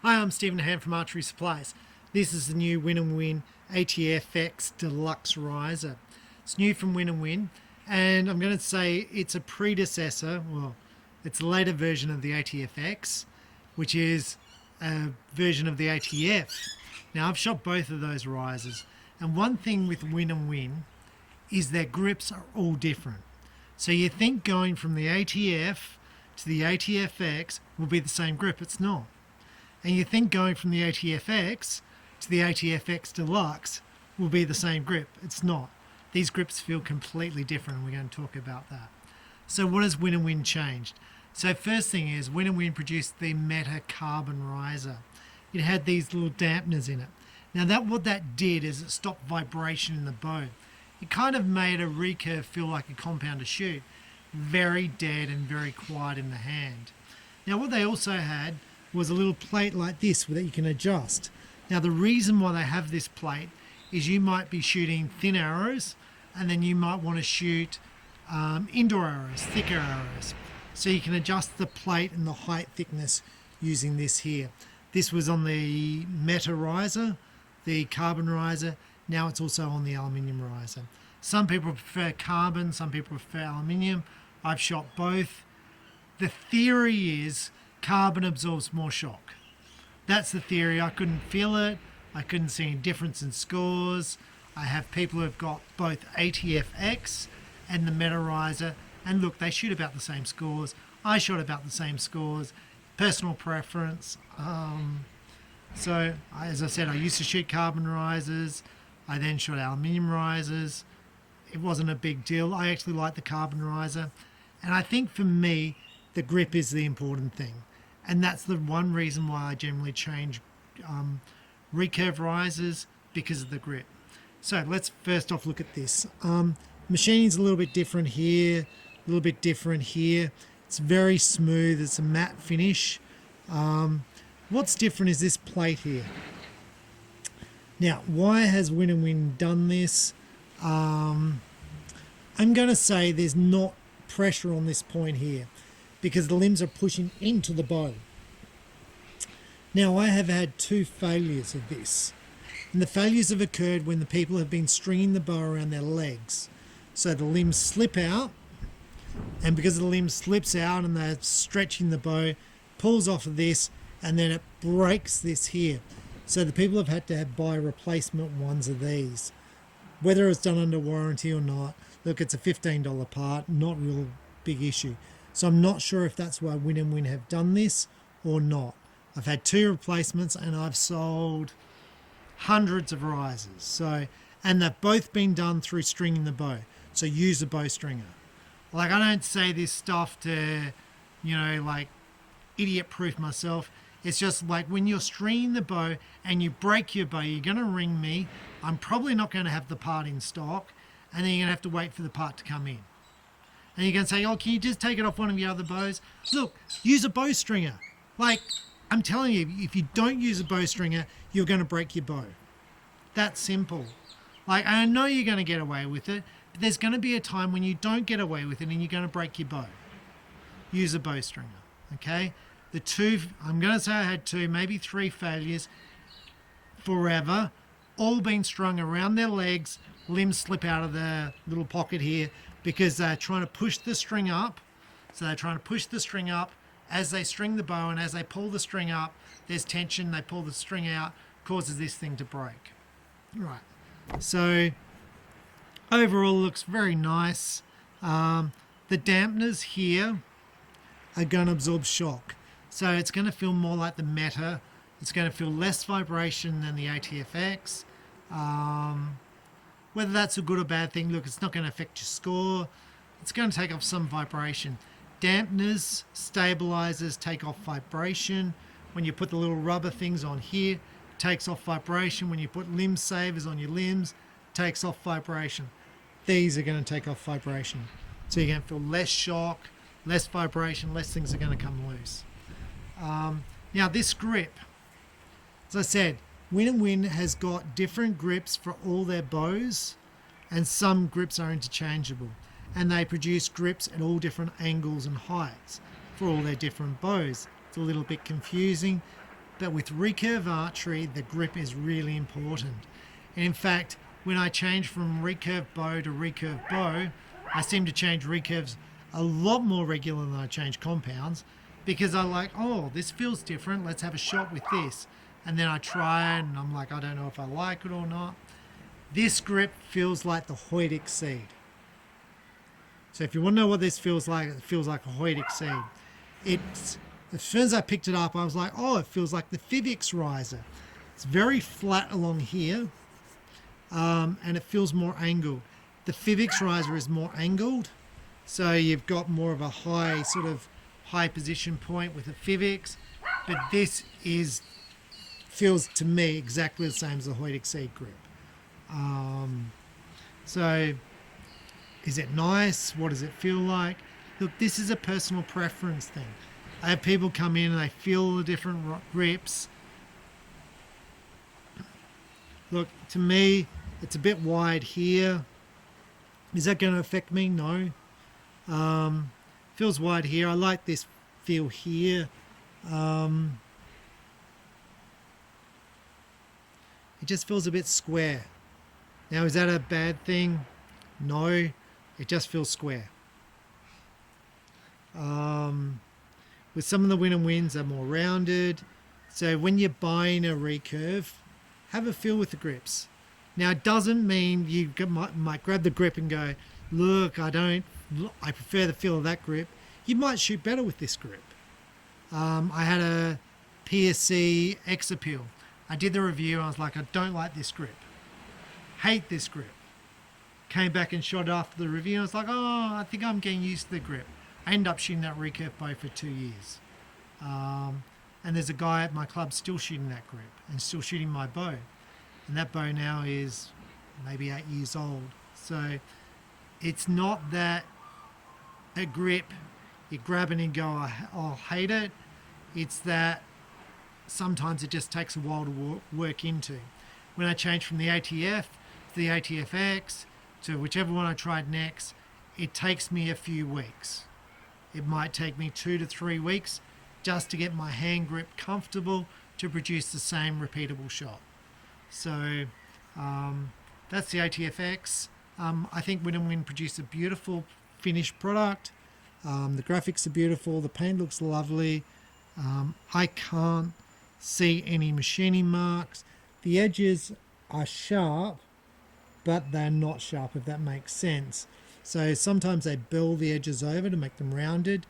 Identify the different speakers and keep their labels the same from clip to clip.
Speaker 1: Hi, I'm Stephen Hand from Archery Supplies. This is the new Wiawis ATF-DX Deluxe Riser. It's new from Wiawis, and I'm going to say it's a predecessor, well, it's a later version of the ATF-X, which is a version of the ATF. Now, I've shot both of those risers, and one thing with Wiawis is their grips are all different. So you think going from the ATF to the ATF-X will be the same grip. It's not. And you think going from the ATF-X to the ATF-X Deluxe will be the same grip. It's not. These grips feel completely different, and we're going to talk about that. So what has Wiawis changed? So first thing is Wiawis produced the Meta Carbon Riser. It had these little dampeners in it. Now what that did is it stopped vibration in the bow. It kind of made a recurve feel like a compounder shoot. Very dead and very quiet in the hand. Now what they also had was a little plate like this that you can adjust. Now the reason why they have this plate is you might be shooting thin arrows, and then you might want to shoot indoor arrows, thicker arrows. So you can adjust the plate and the height thickness using this here. This was on the Meta riser, the carbon riser. Now it's also on the aluminium riser. Some people prefer carbon, some people prefer aluminium. I've shot both. The theory is carbon absorbs more shock. That's the theory. I couldn't feel it. I couldn't see any difference in scores. I have people who've got both ATF-X and the Meta riser, and look, they shoot about the same scores. I shot about the same scores. Personal preference. So as I said, I used to shoot carbon risers. I then shot aluminium risers. It wasn't a big deal. I actually like the carbon riser, and I think for me the grip is the important thing. And that's the one reason why I generally change recurve risers, because of the grip. So let's first off look at this. Machining's a little bit different here, a little bit different here. It's very smooth, it's a matte finish. What's different is this plate here. Now, why has Wiawis done this? I'm going to say there's not pressure on this point here, because the limbs are pushing into the bow. Now I have had two failures of this, and the failures have occurred when the people have been stringing the bow around their legs. So the limbs slip out, and because the limb slips out and they're stretching the bow, pulls off of this, and then it breaks this here. So the people have had to buy replacement ones of these. Whether it's done under warranty or not, look, it's a $15 part, not a real big issue. So I'm not sure if that's why Wiawis have done this or not. I've had two replacements and I've sold hundreds of risers. So, and they've both been done through stringing the bow. So use a bow stringer. Like, I don't say this stuff to, like idiot proof myself. It's just like when you're stringing the bow and you break your bow, you're going to ring me. I'm probably not going to have the part in stock, and then you're going to have to wait for the part to come in. And you're going to say, oh, can you just take it off one of your other bows? Look, use a bow stringer. Like, I'm telling you, if you don't use a bow stringer, you're going to break your bow. That's simple. Like, I know you're going to get away with it, but there's going to be a time when you don't get away with it and you're going to break your bow. Use a bow stringer, okay? The two, I'm going to say I had two, maybe three failures forever, all been strung around their legs, limbs slip out of the little pocket here, because they're trying to push the string up. So they're trying to push the string up as they string the bow, and as they pull the string up, there's tension, they pull the string out, causes this thing to break. Right. So overall it looks very nice. The dampeners here are going to absorb shock. So it's going to feel more like the Meta. It's going to feel less vibration than the ATF-X. Whether that's a good or bad thing, look, it's not going to affect your score. It's going to take off some vibration. Dampeners, stabilizers take off vibration. When you put the little rubber things on here, it takes off vibration. When you put limb savers on your limbs, it takes off vibration. These are going to take off vibration. So you're going to feel less shock, less vibration, less things are going to come loose. Now this grip, as I said, Wiawis has got different grips for all their bows, and some grips are interchangeable, and they produce grips at all different angles and heights for all their different bows. It's a little bit confusing, But with recurve archery, the grip is really important. And in fact, when I change from recurve bow to recurve bow, I seem to change recurves a lot more regular than I change compounds, because I like, oh, this feels different. Let's have a shot with this. And then I try it and I'm like, I don't know if I like it or not. This grip feels like the Hoyt Exceed. So if you want to know what this feels like, it feels like a Hoyt Exceed. It's, as soon as I picked it up, I was like, oh, it feels like the Wiawis riser. It's very flat along here, and it feels more angled. The Wiawis riser is more angled, so you've got more of a high position point with the Wiawis, but this feels to me exactly the same as the Hoyt Exceed grip. So is it nice? What does it feel like? Look, this is a personal preference thing. I have people come in and they feel the different grips. Look, to me, it's a bit wide here. Is that going to affect me? No. Feels wide here. I like this feel here. It just feels a bit square. Now, is that a bad thing? No, it just feels square. With some of the Win and Wins, they're more rounded. So when you're buying a recurve, have a feel with the grips. Now, it doesn't mean you might grab the grip and go, look, I prefer the feel of that grip. You might shoot better with this grip. I had a PSC X Appeal. I did the review. I was like, I don't like this grip. Hate this grip. Came back and shot it after the review. And I was like, oh, I think I'm getting used to the grip. I ended up shooting that recurve bow for 2 years. And there's a guy at my club still shooting that grip and still shooting my bow. And that bow now is maybe 8 years old. So it's not that a grip you grab it and go, I'll hate it. It's that sometimes it just takes a while to work into. When I changed from the ATF to the ATF-DX to whichever one I tried next, it takes me a few weeks. It might take me 2 to 3 weeks just to get my hand grip comfortable to produce the same repeatable shot. So that's the ATF-DX. I think Win and Win produced a beautiful finished product. The graphics are beautiful. The paint looks lovely. I can't see any machining marks. The edges are sharp, but they're not sharp, if that makes sense. So sometimes they build the edges over to make them rounded.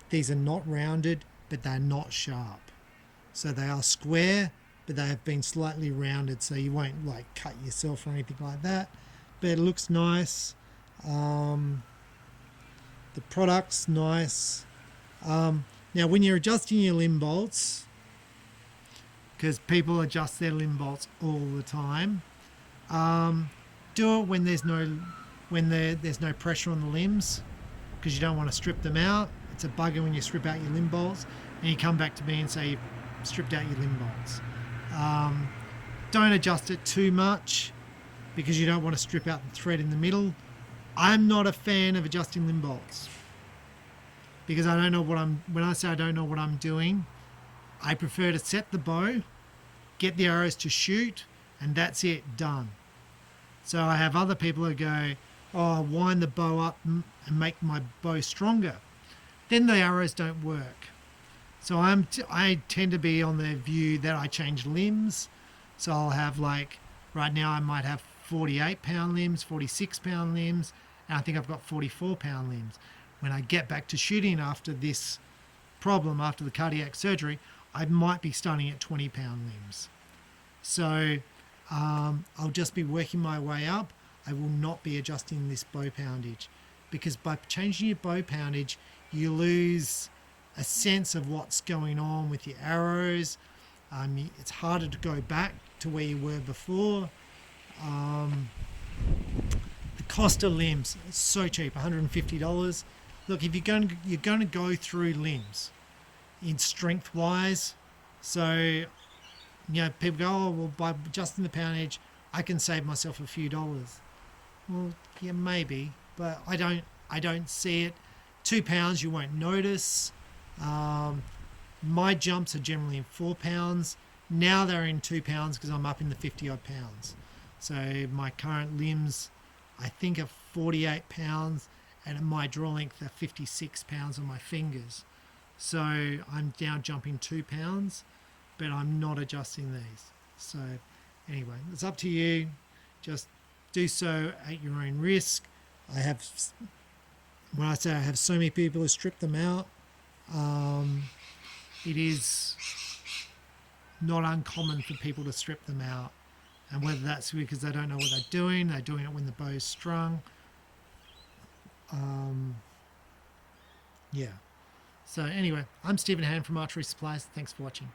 Speaker 1: These are not rounded, but they're not sharp. So they are square, but they have been slightly rounded, so you won't like cut yourself or anything like that. But it looks nice. The product's nice. Now when you're adjusting your limb bolts, because people adjust their limb bolts all the time, do it when there's no pressure on the limbs, because you don't want to strip them out. It's a bugger when you strip out your limb bolts and you come back to me and say you've stripped out your limb bolts. Don't adjust it too much because you don't want to strip out the thread in the middle. I'm not a fan of adjusting limb bolts because I don't know when I say I don't know what I'm doing, I prefer to set the bow, get the arrows to shoot, and that's it, done. So I have other people who go, oh, I'll wind the bow up and make my bow stronger. Then the arrows don't work. So I tend to be on the view that I change limbs. So I'll have right now I might have 48 pound limbs, 46 pound limbs, and I think I've got 44 pound limbs. When I get back to shooting after this problem, after the cardiac surgery, I might be starting at 20 pound limbs. So I'll just be working my way up. I will not be adjusting this bow poundage, because by changing your bow poundage, you lose a sense of what's going on with your arrows. It's harder to go back to where you were before. The cost of limbs is so cheap, $150. Look, if you're going to go through limbs in strength wise, so people go, oh well, by adjusting the poundage I can save myself a few dollars. Well, yeah, maybe, but I don't see it. 2 pounds you won't notice. My jumps are generally in 4 pounds. Now they're in 2 pounds because I'm up in the 50 odd pounds. So my current limbs, I think, are 48 pounds, and at my draw length are 56 pounds on my fingers. So I'm now jumping 2 pounds, but I'm not adjusting these. So anyway, it's up to you. Just do so at your own risk. When I say I have so many people who strip them out, it is not uncommon for people to strip them out. And whether that's because they don't know what they're doing it when the bow's strung. Yeah. So anyway, I'm Stephen Hand from Archery Supplies. Thanks for watching.